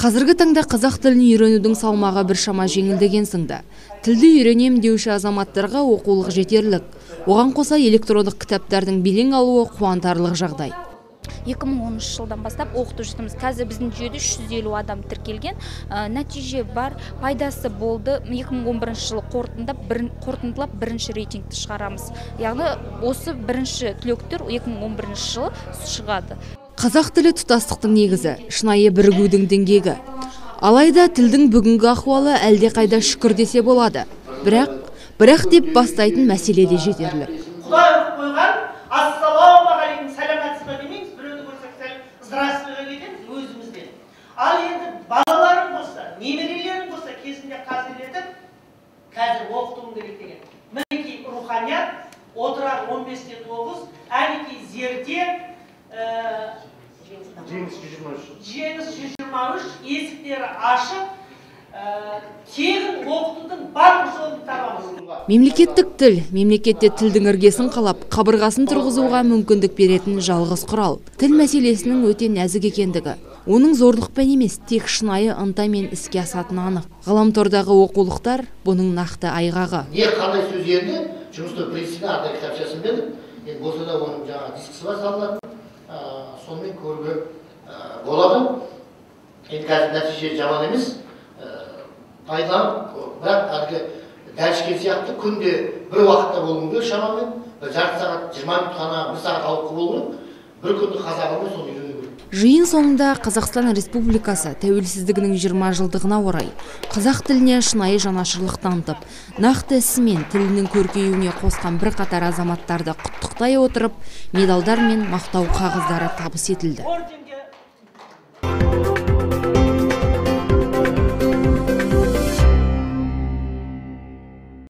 Қазіргі таңда қазақ тілін үйренудің салмағы біршама жеңілдеген сынды. Тілді үйренем деуші азаматтарға оқулық жетерлік. Оған қоса электрондық кітаптардың белең алуы қуантарлық жағдай. 2013 жылдан бастап оқытып жатырмыз. Қазір біздің жүйеде 350 адам тіркелген. Нәтиже бар, пайдасы болды. 2011 жылы қорытындылап бірінші рейтингті шығарамыз. Яғни осы бірінші түлектер 2011 жылы шығады. Қазақ тілі тұтастықтың негізі, шынайы бірігудің діңгегі. Алайда тілдің бүгінгі ахуалы әлде қайда шүкір десе болады. Бірақ деп бастайтын мәселе де жетерлік. Құдай ұрып қойған, ассалаумағалейкум, сәлематсыз ба демейміз, біреуді көрсек сәлем, здравствуйға кетеміз өзімізден. Ал енді балаларың болса, немерелерің болса, кезінде қазірлетіп, қазір оқытуым керек деген. Мінекей руханият, отырар 15-те 9, әнекей зерде, жеңіс 123, есіктері ашық, тегін оқытудың барлық жолын табамыз. Мемлекеттік тіл, мемлекетте тілдің іргесін қалап, қабырғасын тұрғызуға мүмкіндік беретін жалғыз құрал. Тіл мәселесінің өте нәзік екендігі. Оның зорлықпен емес, тек шынайы ынтамен іске асатыны анық. Ғаламтордағы оқулықтар бұның нақты айғағы. Не қандай сөз енді, жұмысты принципі арда кітапшасын бердім. Енді болса да оның жаңа дискісі бар салынатын. Сонымен көруге болады. Енді қазір нәтиже жаман емес. Пайдаланып, бірақ әлгі дәрішкен сияқты күнде бір уақытта болуы керек шамамен. Жарты сағат, 20 минут қана, 1 сағат ауқы болу керек. Бір күнді қазағымен соны үйрену керек. Жиын соңында Қазақстан Республикасы тәуелсіздігінің 20 жылдығына орай қазақ тіліне шынайы жанашырлық танытып, нақты ісімен тілінің көркеюіне қосқан бірқатар азаматтарды құттықтай отырып, медалдар мен мақтау қағаздары табыс етілді.